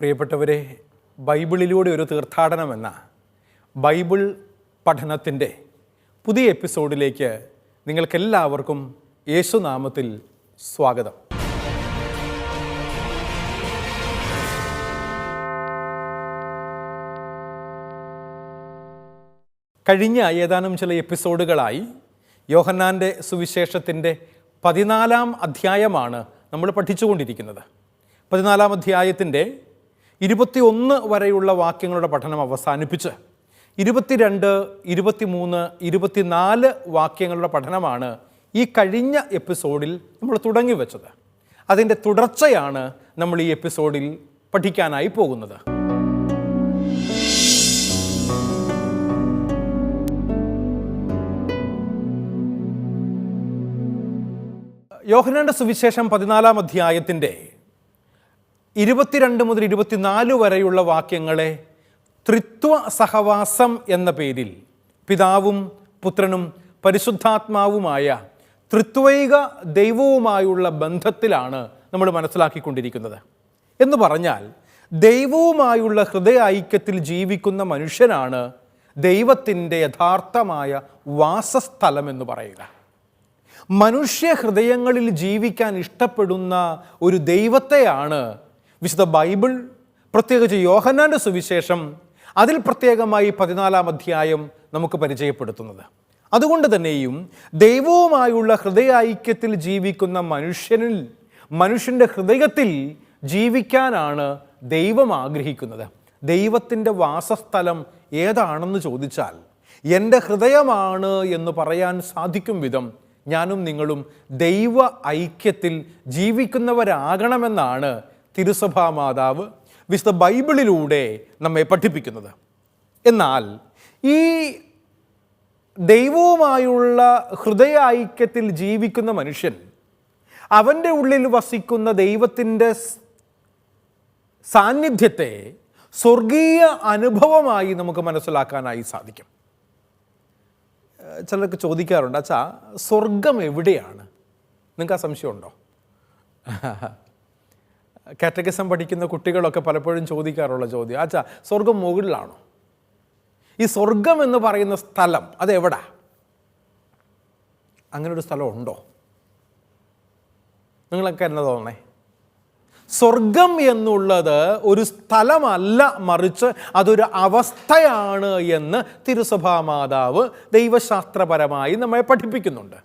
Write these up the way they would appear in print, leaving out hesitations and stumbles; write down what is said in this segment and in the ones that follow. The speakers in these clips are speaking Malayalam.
പ്രിയപ്പെട്ടവരെ, ബൈബിളിലൂടെ ഒരു തീർത്ഥാടനമെന്ന ബൈബിൾ പഠനത്തിൻ്റെ പുതിയ എപ്പിസോഡിലേക്ക് നിങ്ങൾക്കെല്ലാവർക്കും യേശുനാമത്തിൽ സ്വാഗതം. കഴിഞ്ഞ ഏതാനും ചില എപ്പിസോഡുകളായി യോഹന്നാൻ്റെ സുവിശേഷത്തിൻ്റെ 14-ാം അധ്യായമാണ് നമ്മൾ പഠിച്ചുകൊണ്ടിരിക്കുന്നത്. 14-ാം അധ്യായത്തിൻ്റെ 21 വരെയുള്ള വാക്യങ്ങളുടെ പഠനം അവസാനിപ്പിച്ച് 22, 23, 24 വാക്യങ്ങളുടെ പഠനമാണ് ഈ കഴിഞ്ഞ എപ്പിസോഡിൽ നമ്മൾ തുടങ്ങി വെച്ചത്. അതിൻ്റെ തുടർച്ചയാണ് നമ്മൾ ഈ എപ്പിസോഡിൽ പഠിക്കാനായി പോകുന്നത്. യോഹന്നാൻ്റെ സുവിശേഷം 14-ാം അധ്യായത്തിൻ്റെ 22 മുതൽ 24 വരെയുള്ള വാക്യങ്ങളെ ത്രിത്വ സഹവാസം എന്ന പേരിൽ പിതാവും പുത്രനും പരിശുദ്ധാത്മാവുമായ ത്രിത്വൈക ദൈവവുമായുള്ള ബന്ധത്തിലാണ് നമ്മൾ മനസ്സിലാക്കിക്കൊണ്ടിരിക്കുന്നത്. എന്ന് പറഞ്ഞാൽ ദൈവവുമായുള്ള ഹൃദയ ഐക്യത്തിൽ ജീവിക്കുന്ന മനുഷ്യനാണ് ദൈവത്തിൻ്റെ യഥാർത്ഥമായ വാസസ്ഥലം എന്ന് പറയുക. മനുഷ്യ ഹൃദയങ്ങളിൽ ജീവിക്കാൻ ഇഷ്ടപ്പെടുന്ന ഒരു ദൈവത്തെയാണ് വിശുദ്ധ ബൈബിൾ, പ്രത്യേകിച്ച് യോഹന്നാൻ്റെ സുവിശേഷം, അതിൽ പ്രത്യേകമായി 14-ാം അധ്യായം നമുക്ക് പരിചയപ്പെടുത്തുന്നത്. അതുകൊണ്ട് തന്നെയും ദൈവവുമായുള്ള ഹൃദയ ഐക്യത്തിൽ ജീവിക്കുന്ന മനുഷ്യൻ്റെ ഹൃദയത്തിൽ ജീവിക്കാനാണ് ദൈവം ആഗ്രഹിക്കുന്നത്. ദൈവത്തിൻ്റെ വാസസ്ഥലം ഏതാണെന്ന് ചോദിച്ചാൽ എൻ്റെ ഹൃദയമാണ് എന്ന് പറയാൻ സാധിക്കും വിധം ഞാനും നിങ്ങളും ദൈവ ഐക്യത്തിൽ ജീവിക്കുന്നവരാകണമെന്നാണ് തിരുസഭാ മാതാവ് വിശുദ്ധ ബൈബിളിലൂടെ നമ്മെ പഠിപ്പിക്കുന്നത്. എന്നാൽ ഈ ദൈവവുമായുള്ള ഹൃദയ ഐക്യത്തിൽ ജീവിക്കുന്ന മനുഷ്യൻ അവൻ്റെ ഉള്ളിൽ വസിക്കുന്ന ദൈവത്തിൻ്റെ സാന്നിധ്യത്തെ സ്വർഗീയ അനുഭവമായി നമുക്ക് മനസ്സിലാക്കാനായി സാധിക്കും. ചിലർക്ക് ചോദിക്കാറുണ്ട്, അച്ഛാ സ്വർഗം എവിടെയാണ്? നിങ്ങൾക്ക് ആ സംശയമുണ്ടോ? കാറ്റഗിസം പഠിക്കുന്ന കുട്ടികളൊക്കെ പലപ്പോഴും ചോദിക്കാറുള്ള ചോദ്യം, അച്ഛാ സ്വർഗം മുകളിലാണോ? ഈ സ്വർഗം എന്ന് പറയുന്ന സ്ഥലം അതെവിടാ? അങ്ങനൊരു സ്ഥലം ഉണ്ടോ? നിങ്ങളൊക്കെ എന്നാ തോന്നണേ? സ്വർഗം എന്നുള്ളത് ഒരു സ്ഥലമല്ല, മറിച്ച് അതൊരു അവസ്ഥയാണ് എന്ന് തിരുസഭാ മാതാവ് ദൈവശാസ്ത്രപരമായി നമ്മെ പഠിപ്പിക്കുന്നുണ്ട്.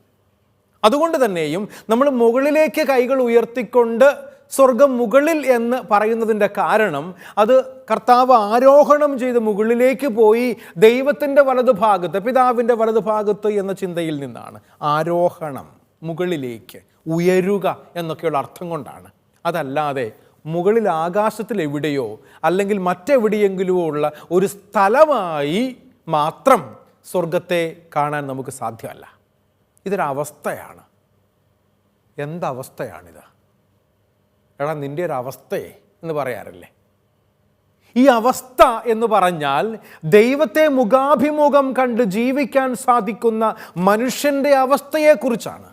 അതുകൊണ്ട് തന്നെയും നമ്മൾ മുകളിലേക്ക് കൈകൾ ഉയർത്തിക്കൊണ്ട് സ്വർഗം മുകളിൽ എന്ന് പറയുന്നതിൻ്റെ കാരണം അത് കർത്താവ് ആരോഹണം ചെയ്ത് മുകളിലേക്ക് പോയി ദൈവത്തിൻ്റെ വലതുഭാഗത്ത്, പിതാവിൻ്റെ വലതുഭാഗത്ത് എന്ന ചിന്തയിൽ നിന്നാണ്. ആരോഹണം, മുകളിലേക്ക് ഉയരുക എന്നൊക്കെയുള്ള അർത്ഥം കൊണ്ടാണ്. അതല്ലാതെ മുകളിൽ ആകാശത്തിൽ എവിടെയോ അല്ലെങ്കിൽ മറ്റെവിടെയെങ്കിലുമോ ഉള്ള ഒരു സ്ഥലമായി മാത്രം സ്വർഗത്തെ കാണാൻ നമുക്ക് സാധ്യമല്ല. ഇതൊരവസ്ഥയാണ്. എന്തവസ്ഥയാണിത്? എടാ നിൻ്റെ ഒരു അവസ്ഥയെ എന്ന് പറയാറില്ലേ? ഈ അവസ്ഥ എന്ന് പറഞ്ഞാൽ ദൈവത്തെ മുഖാഭിമുഖം കണ്ട് ജീവിക്കാൻ സാധിക്കുന്ന മനുഷ്യൻ്റെ അവസ്ഥയെക്കുറിച്ചാണ്.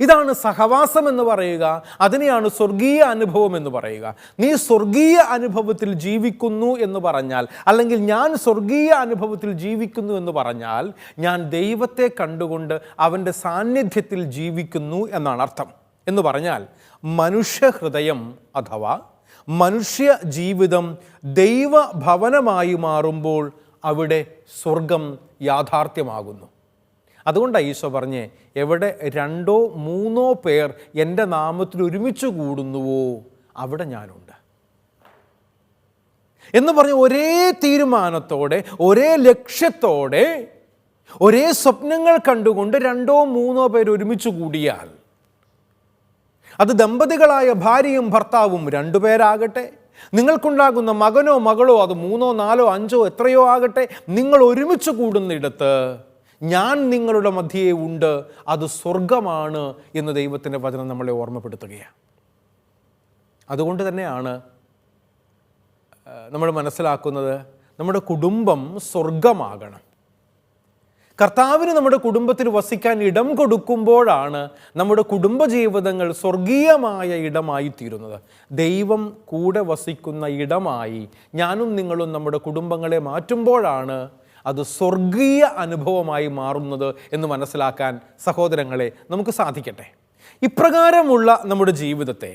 ഇതാണ് സഹവാസം എന്ന് പറയുക. അതിനെയാണ് സ്വർഗീയ അനുഭവം എന്ന് പറയുക. നീ സ്വർഗീയ അനുഭവത്തിൽ ജീവിക്കുന്നു എന്ന് പറഞ്ഞാൽ, അല്ലെങ്കിൽ ഞാൻ സ്വർഗീയ അനുഭവത്തിൽ ജീവിക്കുന്നു എന്ന് പറഞ്ഞാൽ, ഞാൻ ദൈവത്തെ കണ്ടുകൊണ്ട് അവൻ്റെ സാന്നിധ്യത്തിൽ ജീവിക്കുന്നു എന്നാണ് അർത്ഥം. എന്ന് പറഞ്ഞാൽ മനുഷ്യ ഹൃദയം അഥവാ മനുഷ്യ ജീവിതം ദൈവഭവനമായി മാറുമ്പോൾ അവിടെ സ്വർഗം യാഥാർത്ഥ്യമാകുന്നു. അതുകൊണ്ടാണ് ഈശോ പറഞ്ഞേ, എവിടെ 2 or 3 പേർ എൻ്റെ നാമത്തിൽ ഒരുമിച്ച് കൂടുന്നുവോ അവിടെ ഞാനുണ്ട് എന്ന് പറഞ്ഞ് ഒരേ തീരുമാനത്തോടെ, ഒരേ ലക്ഷ്യത്തോടെ, ഒരേ സ്വപ്നങ്ങൾ കണ്ടുകൊണ്ട് 2 or 3 പേർ ഒരുമിച്ച് കൂടിയാൽ, അത് ദമ്പതികളായ ഭാര്യയും ഭർത്താവും 2 പേരാകട്ടെ, നിങ്ങൾക്കുണ്ടാകുന്ന മകനോ മകളോ അത് 3 or 4 or 5 എത്രയോ ആകട്ടെ, നിങ്ങൾ ഒരുമിച്ച് കൂടുന്നിടത്ത് ഞാൻ നിങ്ങളുടെ മധ്യേ ഉണ്ട്, അത് സ്വർഗമാണ് എന്ന് ദൈവത്തിൻ്റെ വചനം നമ്മളെ ഓർമ്മപ്പെടുത്തുകയാണ്. അതുകൊണ്ട് തന്നെയാണ് നമ്മൾ മനസ്സിലാക്കുന്നത് നമ്മുടെ കുടുംബം സ്വർഗമാകണം. കർത്താവിന് നമ്മുടെ കുടുംബത്തിൽ വസിക്കാൻ ഇടം കൊടുക്കുമ്പോഴാണ് നമ്മുടെ കുടുംബജീവിതങ്ങൾ സ്വർഗീയമായ ഇടമായി തീരുന്നത്. ദൈവം കൂടെ വസിക്കുന്ന ഇടമായി ഞാനും നിങ്ങളും നമ്മുടെ കുടുംബങ്ങളെ മാറ്റുമ്പോഴാണ് അത് സ്വർഗീയ അനുഭവമായി മാറുന്നത് എന്ന് മനസ്സിലാക്കാൻ സഹോദരങ്ങളെ നമുക്ക് സാധിക്കട്ടെ. ഇപ്രകാരമുള്ള നമ്മുടെ ജീവിതത്തെ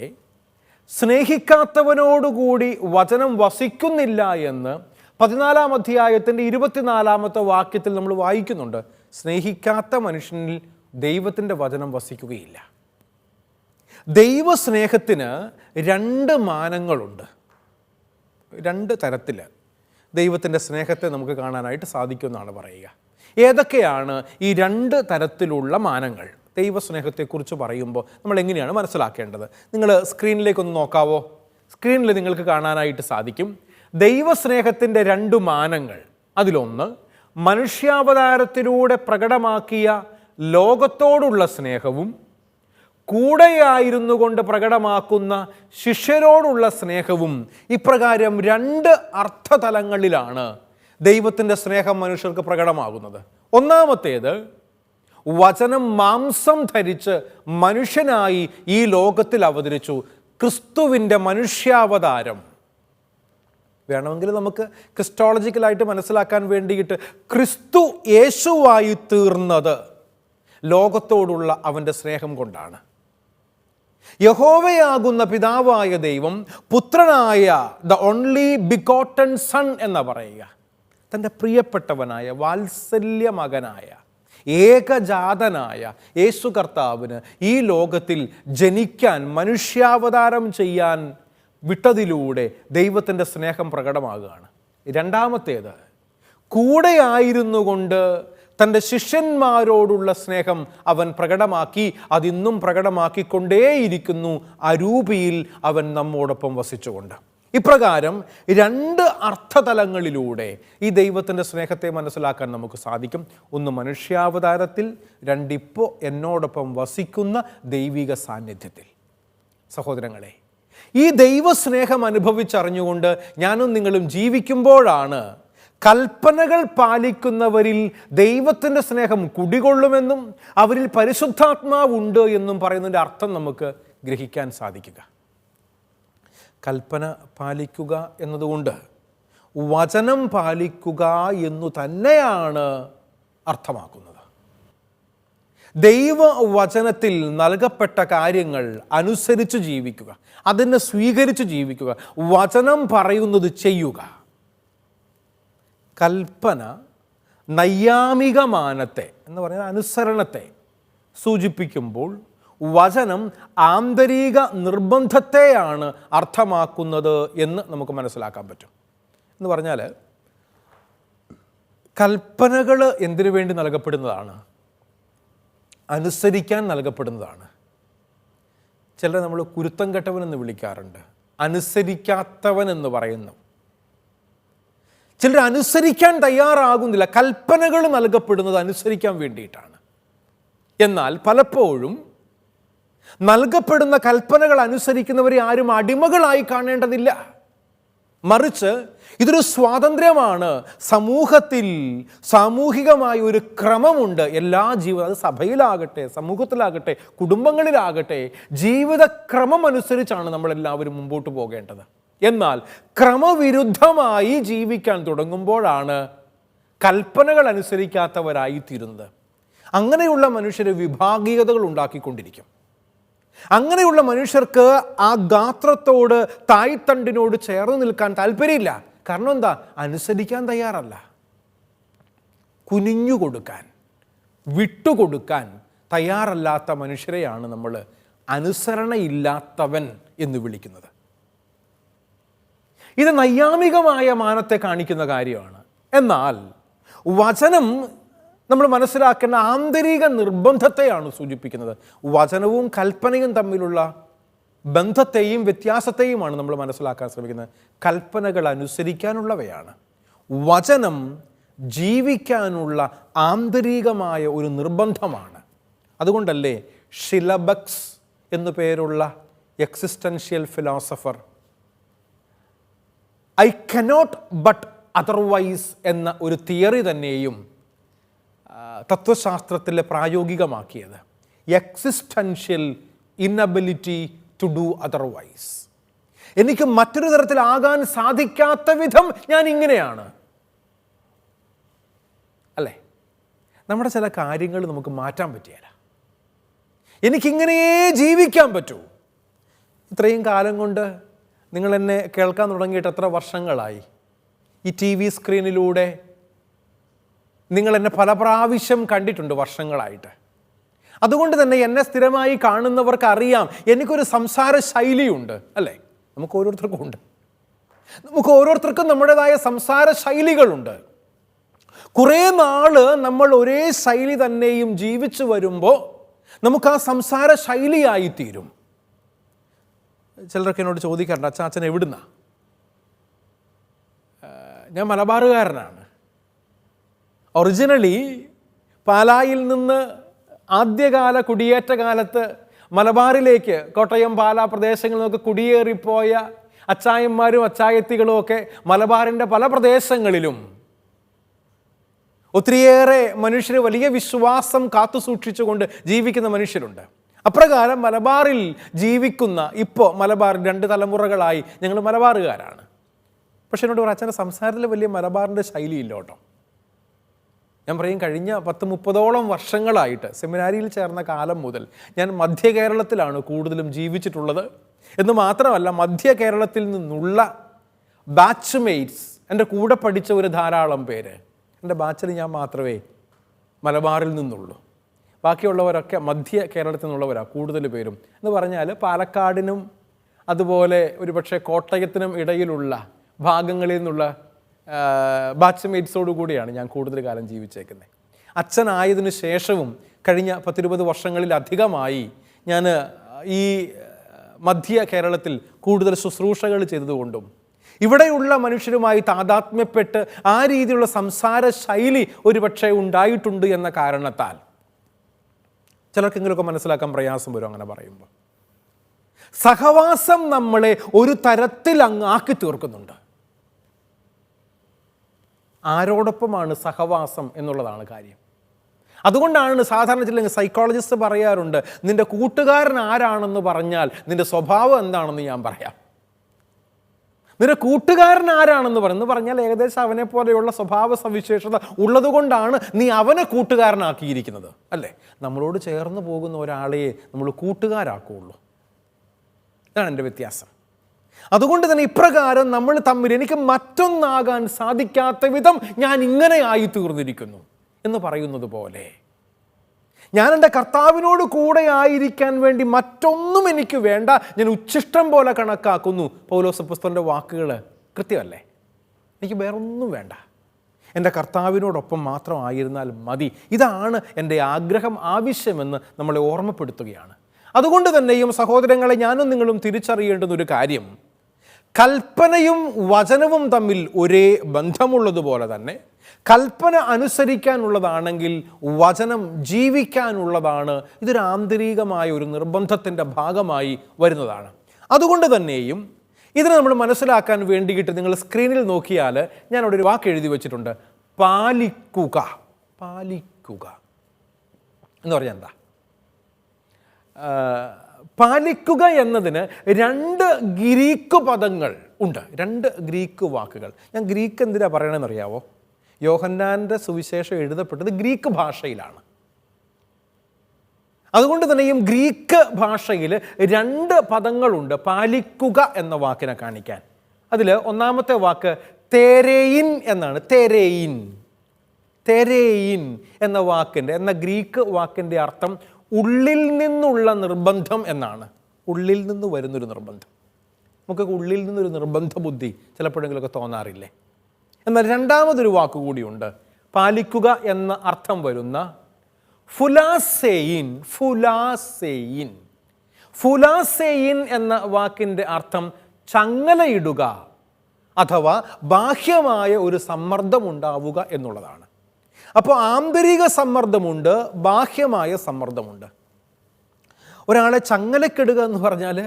സ്നേഹിക്കാത്തവനോടുകൂടി വചനം വസിക്കുന്നില്ല എന്ന് 14-ാം അധ്യായത്തിൻ്റെ 24-ാമത്തെ വാക്യത്തിൽ നമ്മൾ വായിക്കുന്നുണ്ട്. സ്നേഹിക്കാത്ത മനുഷ്യനിൽ ദൈവത്തിൻ്റെ വചനം വസിക്കുകയില്ല. ദൈവസ്നേഹത്തിന് 2 മാനങ്ങളുണ്ട്. 2 തരത്തിൽ ദൈവത്തിൻ്റെ സ്നേഹത്തെ നമുക്ക് കാണാനായിട്ട് സാധിക്കുമെന്നാണ് പറയുക. ഏതൊക്കെയാണ് ഈ 2 തരത്തിലുള്ള മാനങ്ങൾ? ദൈവസ്നേഹത്തെക്കുറിച്ച് പറയുമ്പോൾ നമ്മൾ എങ്ങനെയാണ് മനസ്സിലാക്കേണ്ടത്? നിങ്ങൾ സ്ക്രീനിലേക്കൊന്ന് നോക്കാവോ? സ്ക്രീനിൽ നിങ്ങൾക്ക് കാണാനായിട്ട് സാധിക്കും ദൈവസ്നേഹത്തിൻ്റെ 2 മാനങ്ങൾ. അതിലൊന്ന് മനുഷ്യാവതാരത്തിലൂടെ പ്രകടമാക്കിയ ലോകത്തോടുള്ള സ്നേഹവും കൂടെയായിരുന്നു കൊണ്ട് പ്രകടമാക്കുന്ന ശിഷ്യരോടുള്ള സ്നേഹവും. ഇപ്രകാരം 2 അർത്ഥതലങ്ങളിലാണ് ദൈവത്തിൻ്റെ സ്നേഹം മനുഷ്യർക്ക് പ്രകടമാകുന്നത്. ഒന്നാമത്തേത്, വചനം മാംസം ധരിച്ച് മനുഷ്യനായി ഈ ലോകത്തിൽ അവതരിച്ചു. ക്രിസ്തുവിൻ്റെ മനുഷ്യാവതാരം. വേണമെങ്കിൽ നമുക്ക് ക്രിസ്റ്റോളജിക്കലായിട്ട് മനസ്സിലാക്കാൻ വേണ്ടിയിട്ട് ക്രിസ്തു യേശുവായി തീർന്നത് ലോകത്തോടുള്ള അവൻ്റെ സ്നേഹം കൊണ്ടാണ്. യഹോവയാകുന്ന പിതാവായ ദൈവം പുത്രനായ ദ ഓൺലി ബിഗോട്ടൺ സൺ എന്ന് പറയുക, തൻ്റെ പ്രിയപ്പെട്ടവനായ വാത്സല്യ മകനായ ഏകജാതനായ യേശു കർത്താവിന് ഈ ലോകത്തിൽ ജനിക്കാൻ, മനുഷ്യാവതാരം ചെയ്യാൻ വിട്ടതിലൂടെ ദൈവത്തിൻ്റെ സ്നേഹം പ്രകടമാകുകയാണ്. രണ്ടാമത്തേത്, കൂടെയായിരുന്നു കൊണ്ട് തൻ്റെ ശിഷ്യന്മാരോടുള്ള സ്നേഹം അവൻ പ്രകടമാക്കി. അതിന്നും പ്രകടമാക്കിക്കൊണ്ടേയിരിക്കുന്നു അരൂപിയിൽ അവൻ നമ്മോടൊപ്പം വസിച്ചുകൊണ്ട്. ഇപ്രകാരം 2 അർത്ഥതലങ്ങളിലൂടെ ഈ ദൈവത്തിൻ്റെ സ്നേഹത്തെ മനസ്സിലാക്കാൻ നമുക്ക് സാധിക്കും. ഒന്ന് മനുഷ്യാവതാരത്തിൽ, 2 ഇപ്പോൾ എന്നോടൊപ്പം വസിക്കുന്ന ദൈവിക സാന്നിധ്യത്തിൽ. സഹോദരങ്ങളെ, ഈ ദൈവസ്നേഹം അനുഭവിച്ചറിഞ്ഞുകൊണ്ട് ഞാനും നിങ്ങളും ജീവിക്കുമ്പോഴാണ് കൽപ്പനകൾ പാലിക്കുന്നവരിൽ ദൈവത്തിൻ്റെ സ്നേഹം കുടികൊള്ളുമെന്നും അവരിൽ പരിശുദ്ധാത്മാവുണ്ട് എന്നും പറയുന്നതിൻ്റെ അർത്ഥം നമുക്ക് ഗ്രഹിക്കാൻ സാധിക്കുക. കൽപ്പന പാലിക്കുക എന്നതുകൊണ്ട് വചനം പാലിക്കുക എന്നു തന്നെയാണ് അർത്ഥമാക്കുന്നത്. ദൈവവചനത്തിൽ നൽകപ്പെട്ട കാര്യങ്ങൾ അനുസരിച്ച് ജീവിക്കുക, അതിനെ സ്വീകരിച്ച് ജീവിക്കുക, വചനം പറയുന്നത് ചെയ്യുക. കൽപ്പന നൈയാമിക മാനത്തെ എന്ന് പറയുന്ന അനുസരണത്തെ സൂചിപ്പിക്കുമ്പോൾ വചനം ആന്തരിക നിർബന്ധത്തെയാണ് അർത്ഥമാക്കുന്നത് എന്ന് നമുക്ക് മനസ്സിലാക്കാൻ പറ്റും. എന്ന് പറഞ്ഞാൽ കൽപ്പനകൾ എന്തിനു വേണ്ടി നൽകപ്പെടുന്നതാണ്? അനുസരിക്കാൻ നൽകപ്പെടുന്നതാണ്. ചിലരെ നമ്മൾ കുരുത്തം കെട്ടവൻ എന്ന് വിളിക്കാറുണ്ട്, അനുസരിക്കാത്തവൻ എന്ന് പറയുന്നു. ചിലർ അനുസരിക്കാൻ തയ്യാറാകുന്നില്ല. കൽപ്പനകൾ നൽകപ്പെടുന്നത് അനുസരിക്കാൻ വേണ്ടിയിട്ടാണ്. എന്നാൽ പലപ്പോഴും നൽകപ്പെടുന്ന കൽപ്പനകൾ അനുസരിക്കുന്നവരെ ആരും അടിമകളായി കാണേണ്ടതില്ല. മറിച്ച് ഇതൊരു സ്വാതന്ത്ര്യമാണ്. സമൂഹത്തിൽ സാമൂഹികമായ ഒരു ക്രമമുണ്ട്. എല്ലാ അത് സഭയിലാകട്ടെ, സമൂഹത്തിലാകട്ടെ, കുടുംബങ്ങളിലാകട്ടെ, ജീവിതക്രമം അനുസരിച്ചാണ് നമ്മളെല്ലാവരും മുമ്പോട്ട് പോകേണ്ടത്. എന്നാൽ ക്രമവിരുദ്ധമായി ജീവിക്കാൻ തുടങ്ങുമ്പോഴാണ് കൽപ്പനകൾ അനുസരിക്കാത്തവരായിത്തീരുന്നത്. അങ്ങനെയുള്ള മനുഷ്യരെ വിഭാഗീയതകൾ ഉണ്ടാക്കിക്കൊണ്ടിരിക്കും. അങ്ങനെയുള്ള മനുഷ്യർക്ക് ആ ഗാത്രത്തോട്, തായ്തണ്ടിനോട് ചേർന്ന് നിൽക്കാൻ താല്പര്യമില്ല. കാരണം എന്താ? അനുസരിക്കാൻ തയ്യാറല്ല. കുനിഞ്ഞു കൊടുക്കാൻ, വിട്ടുകൊടുക്കാൻ തയ്യാറല്ലാത്ത മനുഷ്യരെയാണ് നമ്മൾ അനുസരണയില്ലാത്തവൻ എന്ന് വിളിക്കുന്നത്. ഇത് നൈയാമികമായ മാനത്തെ കാണിക്കുന്ന കാര്യമാണ്. എന്നാൽ വചനം നമ്മൾ മനസ്സിലാക്കേണ്ട ആന്തരിക നിർബന്ധത്തെയാണ് സൂചിപ്പിക്കുന്നത്. വചനവും കൽപ്പനയും തമ്മിലുള്ള ബന്ധത്തെയും വ്യത്യാസത്തെയുമാണ് നമ്മൾ മനസ്സിലാക്കാൻ ശ്രമിക്കുന്നത്. കൽപ്പനകൾ അനുസരിക്കാനുള്ളവയാണ്. വചനം ജീവിക്കാനുള്ള ആന്തരികമായ ഒരു നിർബന്ധമാണ്. അതുകൊണ്ടല്ലേ ഷിലബക്സ് എന്നു പേരുള്ള existential philosopher I cannot but otherwise എന്ന ഒരു തിയറി തന്നെയും തത്വശാസ്ത്രത്തിൽ പ്രായോഗികമാക്കിയത്. Existential inability to do otherwise. എനിക്ക് മറ്റൊരു തരത്തിലാകാൻ സാധിക്കാത്ത വിധം ഞാൻ ഇങ്ങനെയാണ്, അല്ലേ? നമ്മുടെ ചില കാര്യങ്ങൾ നമുക്ക് മാറ്റാൻ പറ്റിയല്ല. എനിക്കിങ്ങനെയേ ജീവിക്കാൻ പറ്റൂ. ഇത്രയും കാലം കൊണ്ട് നിങ്ങൾ എന്നെ കേൾക്കാൻ തുടങ്ങിയിട്ട് എത്ര വർഷങ്ങളായി? ഈ TV സ്ക്രീനിലൂടെ നിങ്ങൾ എന്നെ പല പ്രാവശ്യം കണ്ടിട്ടുണ്ട് വർഷങ്ങളായിട്ട്. അതുകൊണ്ട് തന്നെ എന്നെ സ്ഥിരമായി കാണുന്നവർക്ക് അറിയാം എനിക്കൊരു സംസാര ശൈലിയുണ്ട്, അല്ലേ? നമുക്ക് ഓരോരുത്തർക്കും ഉണ്ട്. നമുക്ക് ഓരോരുത്തർക്കും നമ്മുടേതായ സംസാര ശൈലികളുണ്ട്. കുറേ നാള് നമ്മൾ ഒരേ ശൈലി തന്നെയും ജീവിച്ചു വരുമ്പോൾ നമുക്ക് ആ സംസാര ശൈലിയായിത്തീരും. ചിലരൊക്കെ എന്നോട് ചോദിക്കാറുണ്ട്, അച്ഛൻ എവിടുന്നാ? ഞാൻ മലബാറുകാരനാണ്. ഒറിജിനലി പാലായിൽ നിന്ന് ആദ്യകാല കുടിയേറ്റ കാലത്ത് മലബാറിലേക്ക്, കോട്ടയം പാലാ പ്രദേശങ്ങളിൽ നിന്നൊക്കെ കുടിയേറിപ്പോയ അച്ചായന്മാരും അച്ചായത്തികളും ഒക്കെ മലബാറിൻ്റെ പല പ്രദേശങ്ങളിലും ഒത്തിരിയേറെ മനുഷ്യർ വലിയ വിശ്വാസം കാത്തു സൂക്ഷിച്ചുകൊണ്ട് ജീവിക്കുന്ന മനുഷ്യരുണ്ട്. അപ്രകാരം മലബാറിൽ ജീവിക്കുന്ന, ഇപ്പോൾ മലബാറിൽ 2 തലമുറകളായി ഞങ്ങൾ മലബാറുകാരാണ്. പക്ഷെ എന്നോട് ഒരു അച്ഛൻ്റെ സംസാരത്തിൽ വലിയ മലബാറിൻ്റെ ശൈലിയില്ല കേട്ടോ. ഞാൻ പറയും, കഴിഞ്ഞ 10-30ഓളം വർഷങ്ങളായിട്ട് സെമിനാരിയിൽ ചേർന്ന കാലം മുതൽ ഞാൻ മധ്യ കേരളത്തിലാണ് കൂടുതലും ജീവിച്ചിട്ടുള്ളത്. എന്ന് മാത്രമല്ല, മധ്യ കേരളത്തിൽ നിന്നുള്ള ബാച്ച്മേറ്റ്സ്, എൻ്റെ കൂടെ പഠിച്ച ഒരു ധാരാളം പേര്, എൻ്റെ ബാച്ചിൽ ഞാൻ മാത്രമേ മലബാറിൽ നിന്നുള്ളൂ. ബാക്കിയുള്ളവരൊക്കെ മധ്യ കേരളത്തിൽ നിന്നുള്ളവരാണ് കൂടുതൽ പേരും. എന്ന് പറഞ്ഞാൽ പാലക്കാടിനും അതുപോലെ ഒരുപക്ഷെ കോട്ടയത്തിനും ഇടയിലുള്ള ഭാഗങ്ങളിൽ നിന്നുള്ള ബാച്ച്മേറ്റ്സോടു കൂടിയാണ് ഞാൻ കൂടുതൽ കാലം ജീവിച്ചേക്കുന്നത്. അച്ഛനായതിനു ശേഷവും കഴിഞ്ഞ 10-20 വർഷങ്ങളിലധികമായി ഞാൻ ഈ മധ്യ കേരളത്തിൽ കൂടുതൽ ശുശ്രൂഷകൾ ചെയ്തതുകൊണ്ടും ഇവിടെയുള്ള മനുഷ്യരുമായി താതാത്മ്യപ്പെട്ട് ആ രീതിയിലുള്ള സംസാര ശൈലി ഒരുപക്ഷെ ഉണ്ടായിട്ടുണ്ട് എന്ന കാരണത്താൽ ചിലർക്കെങ്കിലുമൊക്കെ മനസ്സിലാക്കാൻ പ്രയാസം വരും. അങ്ങനെ പറയുമ്പോൾ സഹവാസം നമ്മളെ ഒരു തരത്തിൽ അങ്ങ് ആക്കി തീർക്കുന്നുണ്ട്. ആരോടൊപ്പമാണ് സഹവാസം എന്നുള്ളതാണ് കാര്യം. അതുകൊണ്ടാണ് സാധാരണ ചില സൈക്കോളജിസ്റ്റ് പറയാറുണ്ട്, നിന്റെ കൂട്ടുകാരൻ ആരാണെന്ന് പറഞ്ഞാൽ നിന്റെ സ്വഭാവം എന്താണെന്ന് ഞാൻ പറയാം. നിന്റെ കൂട്ടുകാരൻ ആരാണെന്ന് പറഞ്ഞാൽ ഏകദേശം അവനെ പോലെയുള്ള സ്വഭാവ സവിശേഷത ഉള്ളതുകൊണ്ടാണ് നീ അവനെ കൂട്ടുകാരനാക്കിയിരിക്കുന്നത്, അല്ലേ? നമ്മളോട് ചേർന്ന് പോകുന്ന ഒരാളെയെ നമ്മൾ കൂട്ടുകാരാക്കുകയുള്ളൂ. ഇതാണ് എൻ്റെ വ്യത്യാസം. അതുകൊണ്ട് തന്നെ ഇപ്രകാരം നമ്മൾ തമ്മിൽ എനിക്ക് മറ്റൊന്നാകാൻ സാധിക്കാത്ത വിധം ഞാൻ ഇങ്ങനെ ആയി തീർന്നിരിക്കുന്നു എന്ന് പറയുന്നത് പോലെ ഞാൻ എൻ്റെ കർത്താവിനോട് കൂടെ ആയിരിക്കാൻ വേണ്ടി മറ്റൊന്നും എനിക്ക് വേണ്ട, ഞാൻ ഉച്ഛിഷ്ടം പോലെ കണക്കാക്കുന്നു. പൗലോസ് അപ്പോസ്തലൻ്റെ വാക്കുകൾ കൃത്യമല്ലേ? എനിക്ക് വേറൊന്നും വേണ്ട, എൻ്റെ കർത്താവിനോടൊപ്പം മാത്രം ആയിരുന്നാൽ മതി. ഇതാണ് എൻ്റെ ആഗ്രഹം, ആവശ്യമെന്ന് നമ്മളെ ഓർമ്മപ്പെടുത്തുകയാണ്. അതുകൊണ്ട് തന്നെയും സഹോദരങ്ങളെ, ഞാനും നിങ്ങളും തിരിച്ചറിയേണ്ടുന്ന ഒരു കാര്യം, കൽപ്പനയും വചനവും തമ്മിൽ ഒരേ ബന്ധമുള്ളതുപോലെ തന്നെ കൽപ്പന അനുസരിക്കാനുള്ളതാണെങ്കിൽ വചനം ജീവിക്കാനുള്ളതാണ്. ഇതൊരു ആന്തരികമായ ഒരു നിർബന്ധത്തിൻ്റെ ഭാഗമായി വരുന്നതാണ്. അതുകൊണ്ട് തന്നെയും ഇതിനെ നമ്മൾ മനസ്സിലാക്കാൻ വേണ്ടിയിട്ട് നിങ്ങൾ സ്ക്രീനിൽ നോക്കിയാൽ ഞാൻ അവിടെ ഒരു വാക്ക് എഴുതി വെച്ചിട്ടുണ്ട്, പാലിക്കുക. പാലിക്കുക എന്ന് പറഞ്ഞാൽ എന്താ? പാലിക്കുക എന്നതിന് 2 ഗ്രീക്ക് പദങ്ങൾ ഉണ്ട്, 2 ഗ്രീക്ക് വാക്കുകൾ. ഞാൻ ഗ്രീക്ക് എന്തിനാ പറയണമെന്ന് അറിയാവോ? യോഹന്നാൻ്റെ സുവിശേഷം എഴുതപ്പെട്ടത് ഗ്രീക്ക് ഭാഷയിലാണ്. അതുകൊണ്ട് തന്നെയും ഗ്രീക്ക് ഭാഷയിൽ 2 പദങ്ങളുണ്ട് പാലിക്കുക എന്ന വാക്കിനെ കാണിക്കാൻ. അതിൽ ഒന്നാമത്തെ വാക്ക് തേരേയിൻ എന്നാണ്. തേരേയിൻ, തേരേയിൻ എന്ന വാക്കിൻ്റെ, എന്ന ഗ്രീക്ക് വാക്കിൻ്റെ അർത്ഥം ഉള്ളിൽ നിന്നുള്ള നിർബന്ധം എന്നാണ്. ഉള്ളിൽ നിന്ന് വരുന്നൊരു നിർബന്ധം. നമുക്ക് ഉള്ളിൽ നിന്നൊരു നിർബന്ധ ബുദ്ധി ചിലപ്പോഴെങ്കിലുമൊക്കെ തോന്നാറില്ലേ? എന്നാൽ രണ്ടാമതൊരു വാക്കുകൂടിയുണ്ട്, പാലിക്കുക എന്ന അർത്ഥം വരുന്ന ഫുലാസെയിൻ. ഫുലാസെയിൻ, ഫുലാസെയിൻ എന്ന വാക്കിൻ്റെ അർത്ഥം ചങ്ങലയിടുക അഥവാ ബാഹ്യമായ ഒരു സമ്മർദ്ദം ഉണ്ടാവുക എന്നുള്ളതാണ്. അപ്പോൾ ആന്തരിക സമ്മർദ്ദമുണ്ട്, ബാഹ്യമായ സമ്മർദ്ദമുണ്ട്. ഒരാളെ ചങ്ങലക്കിടുക എന്ന് പറഞ്ഞാൽ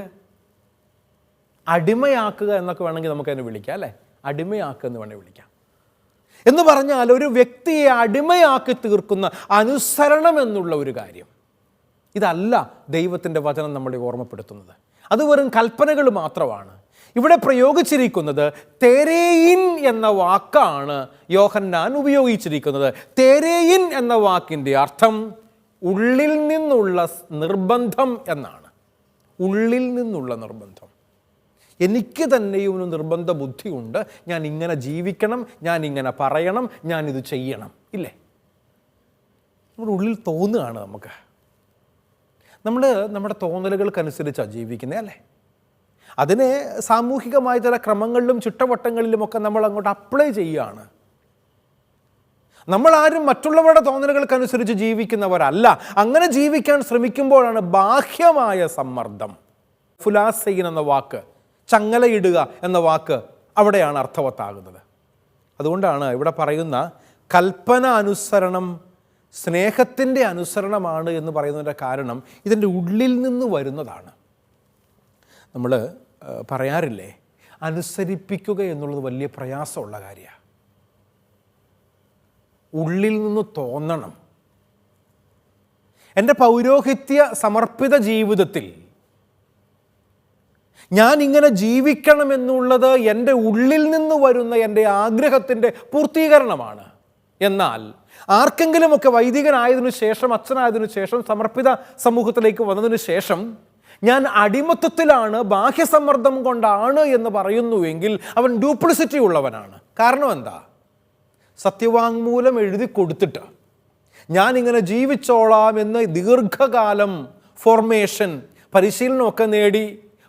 അടിമയാക്കുക എന്നൊക്കെ വേണമെങ്കിൽ നമുക്കതിനെ വിളിക്കാം, അല്ലേ? അടിമയാക്കുക എന്ന് വേണമെങ്കിൽ വിളിക്കാം. എന്ന് പറഞ്ഞാൽ ഒരു വ്യക്തിയെ അടിമയാക്കി തീർക്കുന്ന അനുസരണം എന്നുള്ള ഒരു കാര്യം. ഇതല്ല ദൈവത്തിൻ്റെ വചനം നമ്മളെ ഓർമ്മപ്പെടുത്തുന്നത്. അത് വെറും കൽപ്പനകൾ മാത്രമാണ്. ഇവിടെ പ്രയോഗിച്ചിരിക്കുന്നത് തേരേയിൻ എന്ന വാക്കാണ് യോഹന്നാൻ ഉപയോഗിച്ചിരിക്കുന്നത്. തേരേയിൻ എന്ന വാക്കിൻ്റെ അർത്ഥം ഉള്ളിൽ നിന്നുള്ള നിർബന്ധം എന്നാണ്. ഉള്ളിൽ നിന്നുള്ള നിർബന്ധം. എനിക്ക് തന്നെയും ഒരു നിർബന്ധ ബുദ്ധിയുണ്ട്. ഞാൻ ഇങ്ങനെ ജീവിക്കണം, ഞാൻ ഇങ്ങനെ പറയണം, ഞാനിത് ചെയ്യണം, ഇല്ലേ? നമ്മുടെ ഉള്ളിൽ തോന്നുകയാണ് നമുക്ക്. നമ്മുടെ തോന്നലുകൾക്കനുസരിച്ചാണ് ജീവിക്കുന്നത്, അല്ലേ? അതിനെ സാമൂഹികമായ ചില ക്രമങ്ങളിലും ചുട്ടവട്ടങ്ങളിലുമൊക്കെ നമ്മൾ അങ്ങോട്ട് അപ്ലൈ ചെയ്യുകയാണ്. നമ്മളാരും മറ്റുള്ളവരുടെ തോന്നലുകൾക്കനുസരിച്ച് ജീവിക്കുന്നവരല്ല. അങ്ങനെ ജീവിക്കാൻ ശ്രമിക്കുമ്പോഴാണ് ബാഹ്യമായ സമ്മർദ്ദം. ഫുലാസൈൻ എന്ന വാക്ക്, ചങ്ങലയിടുക എന്ന വാക്ക് അവിടെയാണ് അർത്ഥവത്താകുന്നത്. അതുകൊണ്ടാണ് ഇവിടെ പറയുന്ന കൽപ്പന അനുസരണം സ്നേഹത്തിൻ്റെ അനുസരണമാണ് എന്ന് പറയുന്നതിൻ്റെ കാരണം ഇതിൻ്റെ ഉള്ളിൽ നിന്ന് വരുന്നതാണ്. നമ്മൾ പറയാറില്ലേ, അനുസരിപ്പിക്കുക എന്നുള്ളത് വലിയ പ്രയാസമുള്ള കാര്യമാണ്. ഉള്ളിൽ നിന്ന് തോന്നണം. എൻ്റെ പൗരോഹിത്യ സമർപ്പിത ജീവിതത്തിൽ ഞാൻ ഇങ്ങനെ ജീവിക്കണമെന്നുള്ളത് എൻ്റെ ഉള്ളിൽ നിന്ന് വരുന്ന എൻ്റെ ആഗ്രഹത്തിൻ്റെ പൂർത്തീകരണമാണ്. എന്നാൽ ആർക്കെങ്കിലുമൊക്കെ വൈദികനായതിനു ശേഷം, അച്ഛനായതിനു ശേഷം, സമർപ്പിത സമൂഹത്തിലേക്ക് വന്നതിന് ശേഷം ഞാൻ അടിമത്തത്തിലാണ്, ബാഹ്യസമ്മർദ്ദം കൊണ്ടാണ് എന്ന് പറയുന്നുവെങ്കിൽ അവൻ ഡ്യൂപ്ലിസിറ്റി ഉള്ളവനാണ്. കാരണം എന്താ? സത്യവാങ്മൂലം എഴുതി കൊടുത്തിട്ട് ഞാനിങ്ങനെ ജീവിച്ചോളാം എന്ന് ദീർഘകാലം ഫോർമേഷൻ പരിശീലനമൊക്കെ നേടി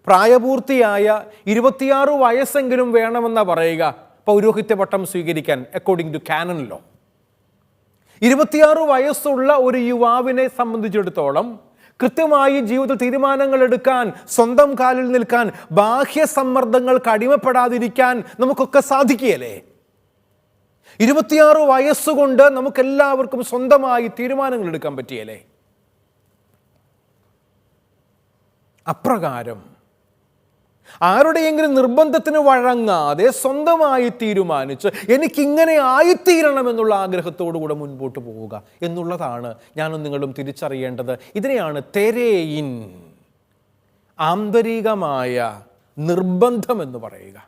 പ്രായപൂർത്തിയായ 26 വയസ്സെങ്കിലും വേണമെന്നാണ് പറയുക പൗരോഹിത്യ പട്ടം സ്വീകരിക്കാൻ അക്കോർഡിംഗ് ടു കാനൻ ലോ. 26 വയസ്സുള്ള ഒരു യുവാവിനെ സംബന്ധിച്ചിടത്തോളം കൃത്യമായി ജീവിതത്തിൽ തീരുമാനങ്ങൾ എടുക്കാൻ, സ്വന്തം കാലിൽ നിൽക്കാൻ, ബാഹ്യ സമ്മർദ്ദങ്ങൾക്ക് അടിമപ്പെടാതിരിക്കാൻ നമുക്കൊക്കെ സാധിക്കുകയല്ലേ? 26 വയസ്സുകൊണ്ട് നമുക്കെല്ലാവർക്കും സ്വന്തമായി തീരുമാനങ്ങൾ എടുക്കാൻ പറ്റിയല്ലേ? അപ്രകാരം ആരുടെയെങ്കിലും നിർബന്ധത്തിന് വഴങ്ങാതെ സ്വന്തമായി തീരുമാനിച്ച് എനിക്കിങ്ങനെ ആയിത്തീരണമെന്നുള്ള ആഗ്രഹത്തോടുകൂടെ മുൻപോട്ട് പോവുക എന്നുള്ളതാണ് ഞാനും നിങ്ങളും തിരിച്ചറിയേണ്ടത്. ഇതിനെയാണ് തെരേയിൻ, ആന്തരികമായ നിർബന്ധം എന്ന് പറയുക.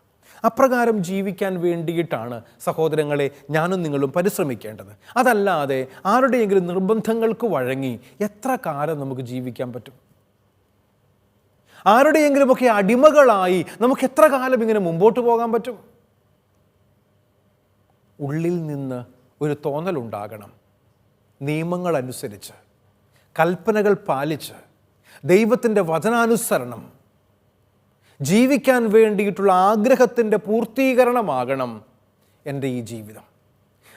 അപ്രകാരം ജീവിക്കാൻ വേണ്ടിയിട്ടാണ് സഹോദരങ്ങളെ ഞാനും നിങ്ങളും പരിശ്രമിക്കേണ്ടത്. അതല്ലാതെ ആരുടെയെങ്കിലും നിർബന്ധങ്ങൾക്ക് വഴങ്ങി എത്ര കാലം നമുക്ക് ജീവിക്കാൻ പറ്റും? ആരുടെയെങ്കിലുമൊക്കെ അടിമകളായി നമുക്ക് എത്ര കാലം ഇങ്ങനെ മുമ്പോട്ട് പോകാൻ പറ്റും? ഉള്ളിൽ നിന്ന് ഒരു തോന്നലുണ്ടാകണം. നിയമങ്ങൾ അനുസരിച്ച്, കൽപ്പനകൾ പാലിച്ച്, ദൈവത്തിൻ്റെ വചനാനുസരണം ജീവിക്കാൻ വേണ്ടിയിട്ടുള്ള ആഗ്രഹത്തിൻ്റെ പൂർത്തീകരണമാകണം എൻ്റെ ഈ ജീവിതം.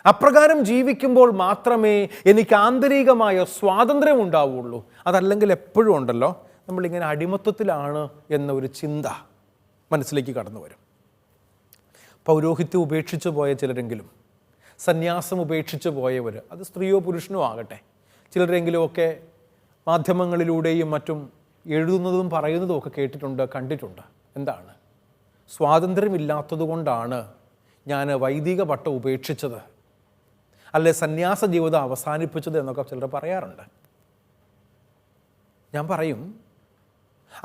അപ്രകാരം ജീവിക്കുമ്പോൾ മാത്രമേ എനിക്ക് ആന്തരികമായ സ്വാതന്ത്ര്യം ഉണ്ടാവുള്ളൂ. അതല്ലെങ്കിൽ എപ്പോഴും ഉണ്ടല്ലോ, നമ്മളിങ്ങനെ അടിമത്വത്തിലാണ് എന്ന ഒരു ചിന്ത മനസ്സിലേക്ക് കടന്നു വരും. പൗരോഹിത്യം ഉപേക്ഷിച്ച് പോയ ചിലരെങ്കിലും, സന്യാസം ഉപേക്ഷിച്ച് പോയവർ, അത് സ്ത്രീയോ പുരുഷനോ ആകട്ടെ, ചിലരെങ്കിലുമൊക്കെ മാധ്യമങ്ങളിലൂടെയും മറ്റും എഴുതുന്നതും പറയുന്നതും ഒക്കെ കേട്ടിട്ടുണ്ട്, കണ്ടിട്ടുണ്ട്. എന്താണ്? സ്വാതന്ത്ര്യമില്ലാത്തത് കൊണ്ടാണ് ഞാൻ വൈദിക പട്ടം ഉപേക്ഷിച്ചത്, അല്ലെ സന്യാസ ജീവിതം അവസാനിപ്പിച്ചത് എന്നൊക്കെ ചിലർ പറയാറുണ്ട്. ഞാൻ പറയും,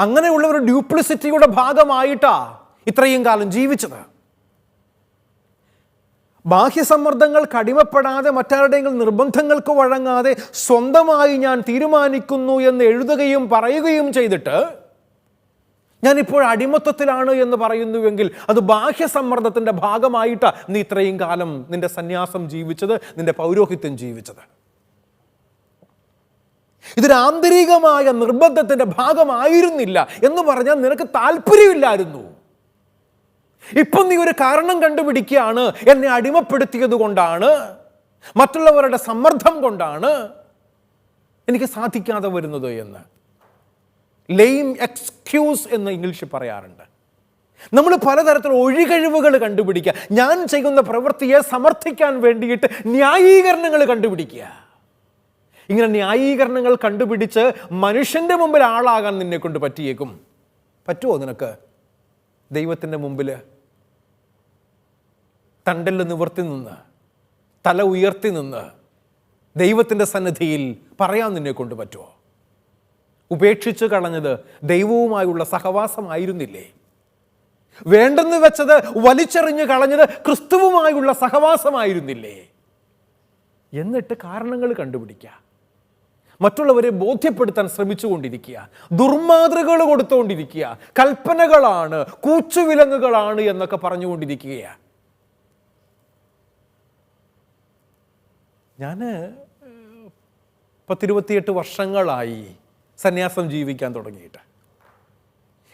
അങ്ങനെയുള്ള ഒരു ഡ്യൂപ്ലിസിറ്റിയുടെ ഭാഗമായിട്ടാ ഇത്രയും കാലം ജീവിച്ചത്. ബാഹ്യസമ്മർദ്ദങ്ങൾക്ക് അടിമപ്പെടാതെ, മറ്റാരുടെയെങ്കിലും നിർബന്ധങ്ങൾക്ക് വഴങ്ങാതെ സ്വന്തമായി ഞാൻ തീരുമാനിക്കുന്നു എന്ന് എഴുതുകയും പറയുകയും ചെയ്തിട്ട് ഞാനിപ്പോൾ അടിമത്വത്തിലാണ് എന്ന് പറയുന്നുവെങ്കിൽ അത് ബാഹ്യസമ്മർദ്ദത്തിൻ്റെ ഭാഗമായിട്ടാണ് നീ ഇത്രയും കാലം നിന്റെ സന്യാസം ജീവിച്ചത്, നിന്റെ പൗരോഹിത്യം ജീവിച്ചത്. ഇതൊരു ആന്തരികമായ നിർബന്ധത്തിൻ്റെ ഭാഗമായിരുന്നില്ല എന്ന് പറഞ്ഞാൽ നിനക്ക് താല്പര്യമില്ലായിരുന്നു. ഇപ്പം നീ ഒരു കാരണം കണ്ടുപിടിക്കുകയാണ്, എന്നെ അടിമപ്പെടുത്തിയത് കൊണ്ടാണ്, മറ്റുള്ളവരുടെ സമ്മർദ്ദം കൊണ്ടാണ് എനിക്ക് സാധിക്കാതെ വരുന്നത് എന്ന്. ലെയിം എക്സ്ക്യൂസ് എന്ന് ഇംഗ്ലീഷിൽ പറയാറുണ്ട്. നമ്മൾ പലതരത്തിലുള്ള ഒഴികഴിവുകൾ കണ്ടുപിടിക്കുക, ഞാൻ ചെയ്യുന്ന പ്രവൃത്തിയെ സമർത്ഥിക്കാൻ വേണ്ടിയിട്ട് ന്യായീകരണങ്ങൾ കണ്ടുപിടിക്കുക. ഇങ്ങനെ ന്യായീകരണങ്ങൾ കണ്ടുപിടിച്ച് മനുഷ്യൻ്റെ മുമ്പിൽ ആളാകാൻ നിന്നെ കൊണ്ട് പറ്റിയേക്കും. പറ്റുമോ നിനക്ക്? ദൈവത്തിൻ്റെ മുമ്പിൽ തണ്ടല് നിവർത്തി നിന്ന് തല ഉയർത്തി നിന്ന് ദൈവത്തിൻ്റെ സന്നിധിയിൽ പറയാൻ നിന്നെ കൊണ്ട് പറ്റുമോ? ഉപേക്ഷിച്ച് കളഞ്ഞത് ദൈവവുമായുള്ള സഹവാസമായിരുന്നില്ലേ? വേണ്ടെന്ന് വെച്ചത് വലിച്ചെറിഞ്ഞ് കളഞ്ഞത് ക്രിസ്തുവുമായുള്ള സഹവാസമായിരുന്നില്ലേ? എന്നിട്ട് കാരണങ്ങൾ കണ്ടുപിടിക്കുക, മറ്റുള്ളവരെ ബോധ്യപ്പെടുത്താൻ ശ്രമിച്ചുകൊണ്ടിരിക്കുക, ദുർമാതൃകൾ കൊടുത്തുകൊണ്ടിരിക്കുക, കൽപ്പനകളാണ്, കൂച്ചുവിലങ്ങുകളാണ് എന്നൊക്കെ പറഞ്ഞുകൊണ്ടിരിക്കുകയാണ്. ഞാൻ 28 വർഷങ്ങളായി സന്യാസം ജീവിക്കാൻ തുടങ്ങിയിട്ട്,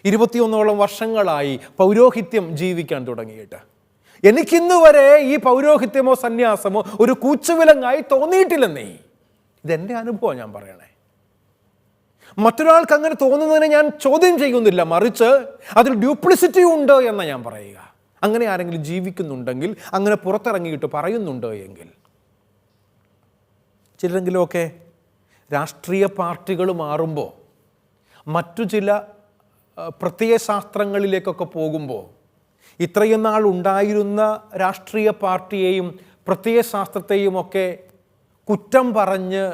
21 വർഷങ്ങളായി പൗരോഹിത്യം ജീവിക്കാൻ തുടങ്ങിയിട്ട്, എനിക്കിന്ന് വരെ ഈ പൗരോഹിത്യമോ സന്യാസമോ ഒരു കൂച്ചുവിലങ്ങായി തോന്നിയിട്ടില്ലെന്നേ. ഇതെൻ്റെ അനുഭവം ഞാൻ പറയണേ. മറ്റൊരാൾക്ക് അങ്ങനെ തോന്നുന്നതിനെ ഞാൻ ചോദ്യം ചെയ്യുന്നില്ല, മറിച്ച് അതിൽ ഡ്യൂപ്ലിസിറ്റി ഉണ്ട് എന്ന് ഞാൻ പറയുക. അങ്ങനെ ആരെങ്കിലും ജീവിക്കുന്നുണ്ടെങ്കിൽ, അങ്ങനെ പുറത്തിറങ്ങിയിട്ട് പറയുന്നുണ്ട് എങ്കിൽ, ചിലരെങ്കിലുമൊക്കെ രാഷ്ട്രീയ പാർട്ടികൾ മാറുമ്പോൾ, മറ്റു ചില പ്രത്യയശാസ്ത്രങ്ങളിലേക്കൊക്കെ പോകുമ്പോൾ, ഇത്രയും നാൾ ഉണ്ടായിരുന്ന രാഷ്ട്രീയ പാർട്ടിയെയും പ്രത്യയശാസ്ത്രത്തെയും ഒക്കെ കുറ്റം പറഞ്ഞ്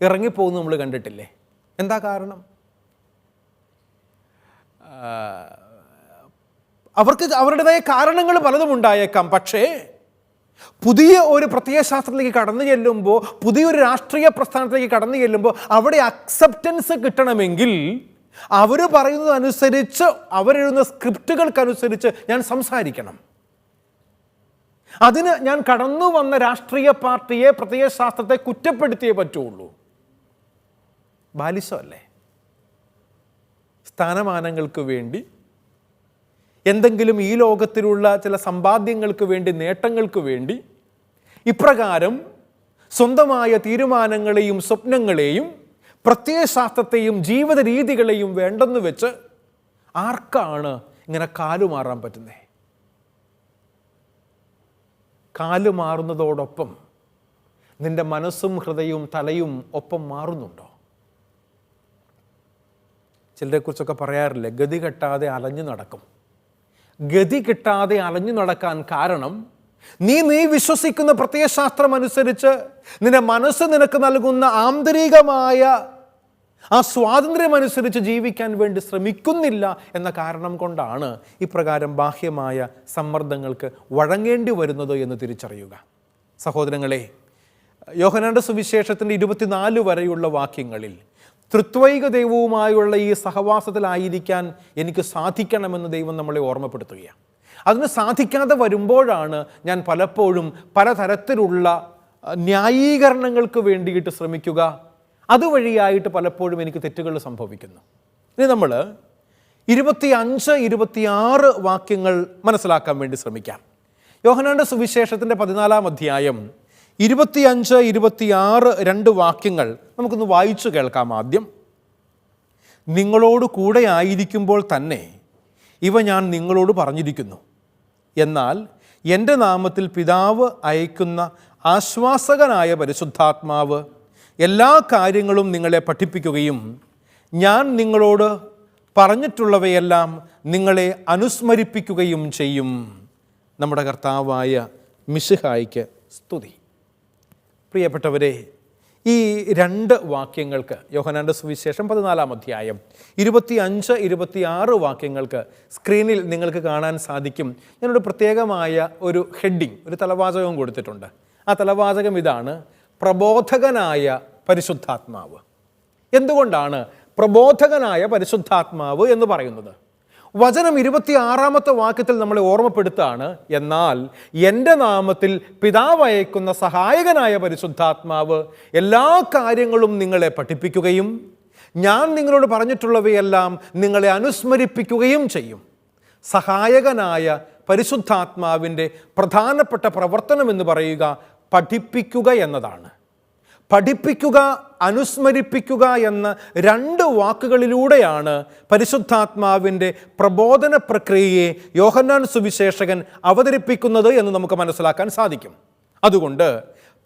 ഇറങ്ങിപ്പോകുന്നത് നമ്മൾ കണ്ടിട്ടില്ലേ? എന്താ കാരണം? അവർക്ക് അവരുടേതായ കാരണങ്ങൾ പലതും ഉണ്ടായേക്കാം. പക്ഷേ പുതിയ ഒരു പ്രത്യയശാസ്ത്രത്തിലേക്ക് കടന്നു ചെല്ലുമ്പോൾ, പുതിയൊരു രാഷ്ട്രീയ പ്രസ്ഥാനത്തിലേക്ക് കടന്നു ചെല്ലുമ്പോൾ അവിടെ അക്സെപ്റ്റൻസ് കിട്ടണമെങ്കിൽ അവർ പറയുന്നതനുസരിച്ച്, അവരെഴുതുന്ന സ്ക്രിപ്റ്റുകൾക്കനുസരിച്ച് ഞാൻ സംസാരിക്കണം. അതിന് ഞാൻ കടന്നു വന്ന രാഷ്ട്രീയ പാർട്ടിയെ, പ്രത്യയശാസ്ത്രത്തെ കുറ്റപ്പെടുത്തിയേ പറ്റുള്ളൂ. ബാലിശമല്ലേ? സ്ഥാനമാനങ്ങൾക്ക് വേണ്ടി, എന്തെങ്കിലും ഈ ലോകത്തിലുള്ള ചില സമ്പാദ്യങ്ങൾക്ക് വേണ്ടി, നേട്ടങ്ങൾക്ക് വേണ്ടി ഇപ്രകാരം സ്വന്തമായ തീരുമാനങ്ങളെയും സ്വപ്നങ്ങളെയും പ്രത്യയശാസ്ത്രത്തെയും ജീവിത രീതികളെയും വേണ്ടെന്ന് വെച്ച് ആർക്കാണ് ഇങ്ങനെ കാലുമാറാൻ പറ്റുന്നത്? കാലുമാറുന്നതോടൊപ്പം നിന്റെ മനസ്സും ഹൃദയവും തലയും ഒപ്പം മാറുന്നുണ്ടോ? ചിലരെക്കുറിച്ചൊക്കെ പറയാറില്ലേ, ഗതി കെട്ടാതെ അലഞ്ഞു നടക്കും. ഗതി കിട്ടാതെ അലഞ്ഞു നടക്കാൻ കാരണം നീ വിശ്വസിക്കുന്ന പ്രത്യയശാസ്ത്രം അനുസരിച്ച് നിന്റെ മനസ്സ് നിനക്ക് നൽകുന്ന ആന്തരികമായ ആ സ്വാതന്ത്ര്യമനുസരിച്ച് ജീവിക്കാൻ വേണ്ടി ശ്രമിക്കുന്നില്ല എന്ന കാരണം കൊണ്ടാണ് ഇപ്രകാരം ബാഹ്യമായ സമ്മർദ്ദങ്ങൾക്ക് വഴങ്ങേണ്ടി വരുന്നത് എന്ന് തിരിച്ചറിയുക. സഹോദരങ്ങളെ, യോഹന്നാന്റെ സുവിശേഷത്തിൻ്റെ 24 വരെയുള്ള വാക്യങ്ങളിൽ തൃത്വൈക ദൈവവുമായുള്ള ഈ സഹവാസത്തിലായിരിക്കാൻ എനിക്ക് സാധിക്കണമെന്ന് ദൈവം നമ്മളെ ഓർമ്മപ്പെടുത്തുകയാണ്. അതിന് സാധിക്കാതെ വരുമ്പോഴാണ് ഞാൻ പലപ്പോഴും പലതരത്തിലുള്ള ന്യായീകരണങ്ങൾക്ക് വേണ്ടിയിട്ട് ശ്രമിക്കുക. അതുവഴിയായിട്ട് പലപ്പോഴും എനിക്ക് തെറ്റുകൾ സംഭവിക്കുന്നു. ഇനി നമ്മൾ 25, 26 വാക്യങ്ങൾ മനസ്സിലാക്കാൻ വേണ്ടി ശ്രമിക്കാം. യോഹന്നാന്റെ സുവിശേഷത്തിൻ്റെ 14-ാം അധ്യായം 25, 26 2 വാക്യങ്ങൾ നമുക്കൊന്ന് വായിച്ചു കേൾക്കാം. ആദ്യം, നിങ്ങളോട് കൂടെ ആയിരിക്കുമ്പോൾ തന്നെ ഇവ ഞാൻ നിങ്ങളോട് പറഞ്ഞിരിക്കുന്നു. എന്നാൽ എൻ്റെ നാമത്തിൽ പിതാവ് അയക്കുന്ന ആശ്വാസകനായ പരിശുദ്ധാത്മാവ് എല്ലാ കാര്യങ്ങളും നിങ്ങളെ പഠിപ്പിക്കുകയും ഞാൻ നിങ്ങളോട് പറഞ്ഞിട്ടുള്ളവയെല്ലാം നിങ്ങളെ അനുസ്മരിപ്പിക്കുകയും ചെയ്യും. നമ്മുടെ കർത്താവായ മിശിഹായ്ക്ക് സ്തുതി. പ്രിയപ്പെട്ടവരെ, ഈ 2 വാക്യങ്ങൾക്ക്, യോഹന്നാന്റെ സുവിശേഷം 14-ാം അധ്യായം 25, 26 വാക്യങ്ങൾക്ക് സ്ക്രീനിൽ നിങ്ങൾക്ക് കാണാൻ സാധിക്കും. ഞാനൊരു പ്രത്യേകമായ ഒരു ഹെഡിങ്, ഒരു തലവാചകം കൊടുത്തിട്ടുണ്ട്. ആ തലവാചകം ഇതാണ്: പ്രബോധകനായ പരിശുദ്ധാത്മാവ്. എന്തുകൊണ്ടാണ് പ്രബോധകനായ പരിശുദ്ധാത്മാവ് എന്ന് പറയുന്നത്? വചനം 26-ാമത്തെ വാക്യത്തിൽ നമ്മളെ ഓർമ്മപ്പെടുത്താണ്, എന്നാൽ എൻ്റെ നാമത്തിൽ പിതാവ് അയക്കുന്ന സഹായകനായ പരിശുദ്ധാത്മാവ് എല്ലാ കാര്യങ്ങളും നിങ്ങളെ പഠിപ്പിക്കുകയും ഞാൻ നിങ്ങളോട് പറഞ്ഞിട്ടുള്ളവയെല്ലാം നിങ്ങളെ അനുസ്മരിപ്പിക്കുകയും ചെയ്യും. സഹായകനായ പരിശുദ്ധാത്മാവിൻ്റെ പ്രധാനപ്പെട്ട പ്രവർത്തനം എന്ന് പറയുക പഠിപ്പിക്കുക എന്നതാണ്. പഠിപ്പിക്കുക, അനുസ്മരിപ്പിക്കുക എന്ന 2 വാക്കുകളിലൂടെയാണ് പരിശുദ്ധാത്മാവിൻ്റെ പ്രബോധന പ്രക്രിയയെ യോഹന്നാൻ സുവിശേഷകൻ അവതരിപ്പിക്കുന്നത് എന്ന് നമുക്ക് മനസ്സിലാക്കാൻ സാധിക്കും. അതുകൊണ്ട്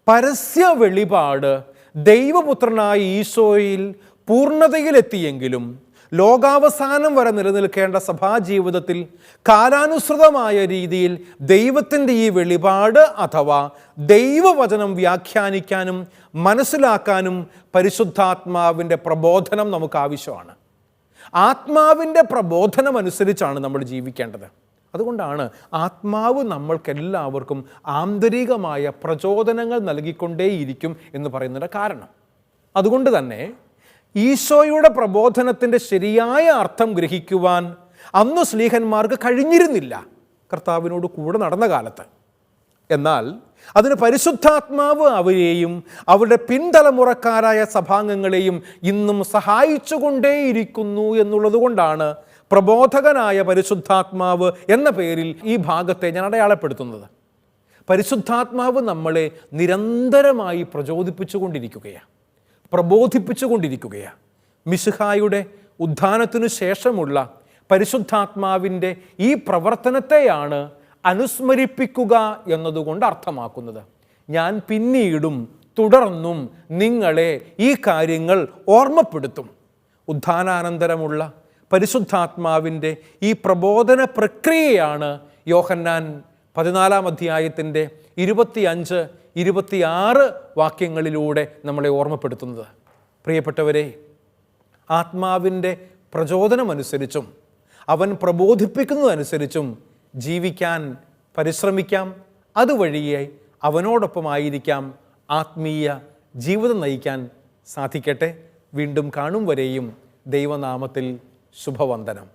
പരസ്യ വെളിപാട് ദൈവപുത്രനായ ഈശോയിൽ പൂർണ്ണതയിലെത്തിയെങ്കിലും ലോകാവസാനം വരെ നിലനിൽക്കേണ്ട സഭാജീവിതത്തിൽ കാലാനുസൃതമായ രീതിയിൽ ദൈവത്തിൻ്റെ ഈ വെളിപാട് അഥവാ ദൈവവചനം വ്യാഖ്യാനിക്കാനും മനസ്സിലാക്കാനും പരിശുദ്ധാത്മാവിൻ്റെ പ്രബോധനം നമുക്ക് ആവശ്യമാണ്. ആത്മാവിൻ്റെ പ്രബോധനം അനുസരിച്ചാണ് നമ്മൾ ജീവിക്കേണ്ടത്. അതുകൊണ്ടാണ് ആത്മാവ് നമ്മൾക്കെല്ലാവർക്കും ആന്തരികമായ പ്രചോദനങ്ങൾ നൽകിക്കൊണ്ടേയിരിക്കും എന്ന് പറയുന്നതിൻ്റെ കാരണം. അതുകൊണ്ട് തന്നെ ഈശോയുടെ പ്രബോധനത്തിൻ്റെ ശരിയായ അർത്ഥം ഗ്രഹിക്കുവാൻ അന്ന് ശ്ലീഹന്മാർക്ക് കഴിഞ്ഞിരുന്നില്ല കർത്താവിനോട് കൂടെ നടന്ന കാലത്ത്. എന്നാൽ അതിന് പരിശുദ്ധാത്മാവ് അവരെയും അവരുടെ പിൻതലമുറക്കാരായ സഭാംഗങ്ങളെയും ഇന്നും സഹായിച്ചുകൊണ്ടേയിരിക്കുന്നു എന്നുള്ളത് കൊണ്ടാണ് പ്രബോധകനായ പരിശുദ്ധാത്മാവ് എന്ന പേരിൽ ഈ ഭാഗത്തെ ഞാൻ അടയാളപ്പെടുത്തുന്നത്. പരിശുദ്ധാത്മാവ് നമ്മളെ നിരന്തരമായി പ്രചോദിപ്പിച്ചുകൊണ്ടിരിക്കുകയാണ്, പ്രബോധിപ്പിച്ചുകൊണ്ടിരിക്കുകയാണ്. മിശിഹായുടെ ഉത്ഥാനത്തിനു ശേഷമുള്ള പരിശുദ്ധാത്മാവിൻ്റെ ഈ പ്രവർത്തനത്തെയാണ് അനുസ്മരിപ്പിക്കുക എന്നതുകൊണ്ട് അർത്ഥമാക്കുന്നത്. ഞാൻ പിന്നീടും തുടർന്നും നിങ്ങളെ ഈ കാര്യങ്ങൾ ഓർമ്മപ്പെടുത്തും. ഉത്ഥാനാനന്തരമുള്ള പരിശുദ്ധാത്മാവിൻ്റെ ഈ പ്രബോധന പ്രക്രിയയാണ് യോഹന്നാൻ 14-ാം അധ്യായത്തിൻ്റെ 25-26 വാക്യങ്ങളിലൂടെ നമ്മളെ ഓർമ്മപ്പെടുത്തുന്നത്. പ്രിയപ്പെട്ടവരെ, ആത്മാവിൻ്റെ പ്രചോദനമനുസരിച്ചും അവൻ പ്രബോധിപ്പിക്കുന്നതനുസരിച്ചും ജീവിക്കാൻ പരിശ്രമിക്കാം. അതുവഴിയെ അവനോടൊപ്പമായിരിക്കാം ആത്മീയ ജീവിതം നയിക്കാൻ സാധിക്കട്ടെ. വീണ്ടും കാണും വരെയും ദൈവനാമത്തിൽ ശുഭവന്ദനം.